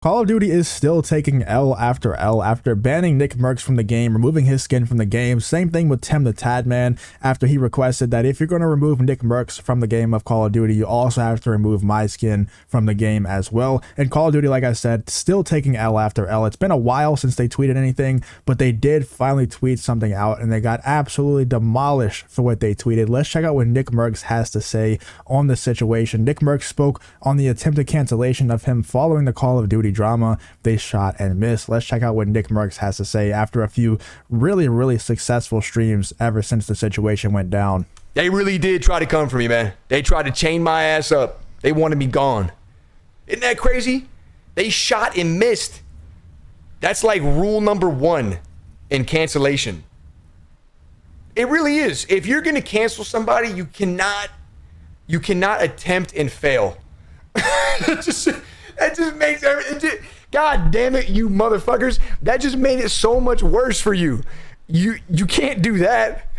Call of Duty is still taking L after L after banning NickMercs from the game, removing his skin from the game. Same thing with Tim the Tadman after he requested that if you're going to remove NickMercs from the game of Call of Duty, you also have to remove my skin from the game as well. And Call of Duty, like I said, still taking L after L. It's been a while since they tweeted anything, but they did finally tweet something out and they got absolutely demolished for what they tweeted. Let's check out what NickMercs has to say on the situation. NickMercs spoke on the attempted cancellation of him following the Call of Duty drama they shot and missed. Let's check out what NickMercs has to say after a few really successful streams ever since the situation went down. They really did try to come for me, man. They tried to chain my ass up. They wanted me gone. Isn't that crazy? They shot and missed. That's like rule number 1 in cancellation. It really is. If you're gonna cancel somebody, you cannot attempt and fail. That just makes everything. God damn it, you motherfuckers! That just made it so much worse for you. You can't do that.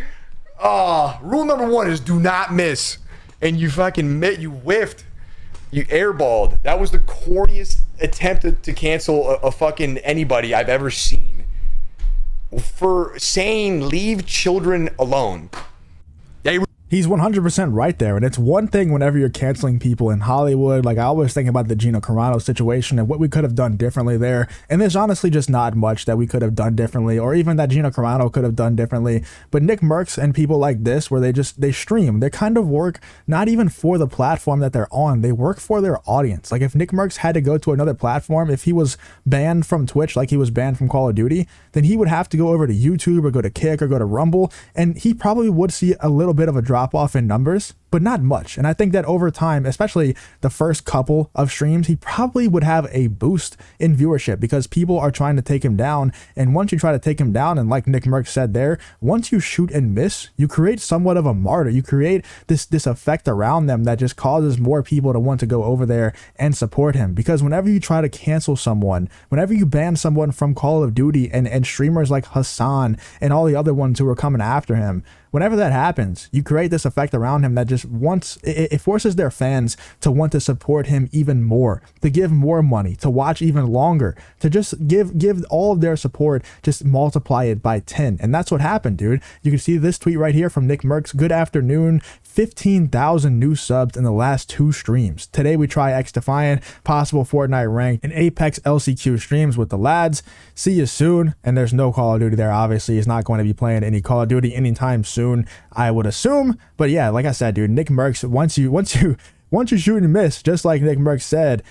Rule number 1 is do not miss, and you whiffed. You airballed. That was the corniest attempt to cancel a fucking anybody I've ever seen. For saying leave children alone. He's 100% right there. And it's one thing whenever you're canceling people in Hollywood. Like, I always think about the Gina Carano situation and what we could have done differently there. And there's honestly just not much that we could have done differently, or even that Gina Carano could have done differently. But NickMercs and people like this, where they stream, they kind of work not even for the platform that they're on. They work for their audience. Like, if NickMercs had to go to another platform, if he was banned from Twitch like he was banned from Call of Duty, then he would have to go over to YouTube or go to Kick or go to Rumble. And he probably would see a little bit of a drop off in numbers, but not much. And I think that over time, especially the first couple of streams, he probably would have a boost in viewership because people are trying to take him down. And once you try to take him down, and like NickMercs said there, once you shoot and miss, you create somewhat of a martyr. You create this effect around them that just causes more people to want to go over there and support him. Because whenever you try to cancel someone, whenever you ban someone from Call of Duty and streamers like Hassan and all the other ones who are coming after him, whenever that happens, you create this effect around him that just it forces their fans to want to support him even more, to give more money, to watch even longer, to just give all of their support, just multiply it by 10. And that's what happened, dude. You can see this tweet right here from NickMercs. Good afternoon. 15,000 new subs in the last 2 streams. Today we try X Defiant, possible Fortnite ranked, and Apex LCQ streams with the lads. See you soon. And there's no Call of Duty there. Obviously, he's not going to be playing any Call of Duty anytime soon, I would assume. But yeah, like I said, dude, NickMercs, once you shoot and miss, just like NickMercs said,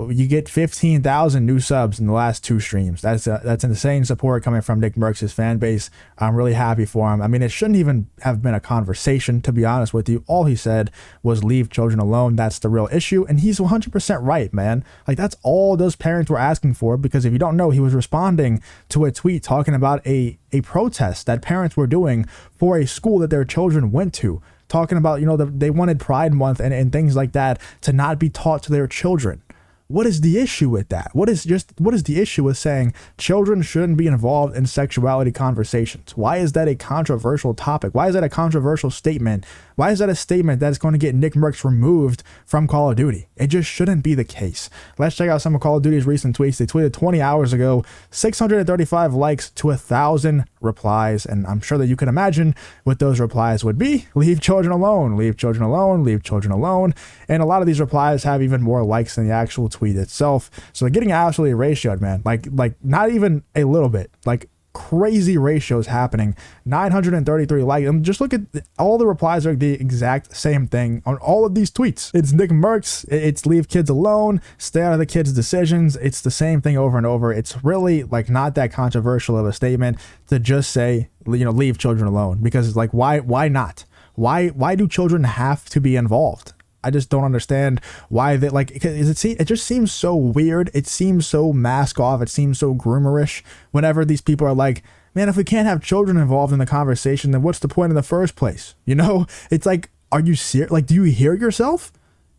you get 15,000 new subs in the last 2 streams. That's insane support coming from NickMercs' fan base. I'm really happy for him. I mean, it shouldn't even have been a conversation, to be honest with you. All he said was leave children alone. That's the real issue. And he's 100% right, man. Like, that's all those parents were asking for, because if you don't know, he was responding to a tweet talking about a protest that parents were doing for a school that their children went to, talking about, you know, they wanted Pride Month and things like that to not be taught to their children. What is the issue with that? What is the issue with saying children shouldn't be involved in sexuality conversations? Why is that a controversial topic? Why is that a controversial statement? Why is that a statement that is going to get NickMercs removed from Call of Duty? It just shouldn't be the case. Let's check out some of Call of Duty's recent tweets. They tweeted 20 hours ago, 635 likes to 1,000 replies. And I'm sure that you can imagine what those replies would be. Leave children alone, leave children alone, leave children alone. And a lot of these replies have even more likes than the actual tweet itself. So they're getting absolutely ratioed, man. Like not even a little bit. Like, crazy ratios happening. 933 likes. And just look at all the replies are the exact same thing on all of these tweets. It's NickMercs, it's leave kids alone, stay out of the kids' decisions. It's the same thing over and over. It's really like not that controversial of a statement to just say, you know, leave children alone, because it's like, why not? Why do children have to be involved? I just don't understand why they, like, it just seems so weird. It seems so mask off. It seems so groomerish whenever these people are like, man, if we can't have children involved in the conversation, then what's the point in the first place? You know, it's like, are you serious? Like, do you hear yourself?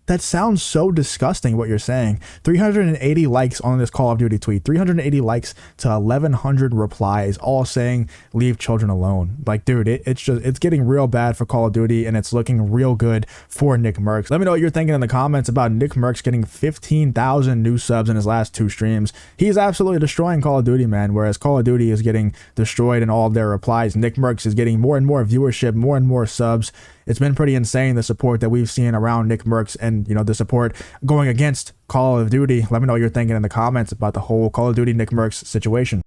That sounds so disgusting what you're saying. 380 likes on this Call of Duty tweet, 380 likes to 1,100 replies, all saying leave children alone. Like, dude, it's getting real bad for Call of Duty, and it's looking real good for NickMercs. Let me know what you're thinking in the comments about NickMercs getting 15,000 new subs in his last 2 streams. He's absolutely destroying Call of Duty, man, whereas Call of Duty is getting destroyed in all of their replies. NickMercs is getting more and more viewership, more and more subs. It's been pretty insane, the support that we've seen around NickMercs and, you know, the support going against Call of Duty. Let me know what you're thinking in the comments about the whole Call of Duty NickMercs situation.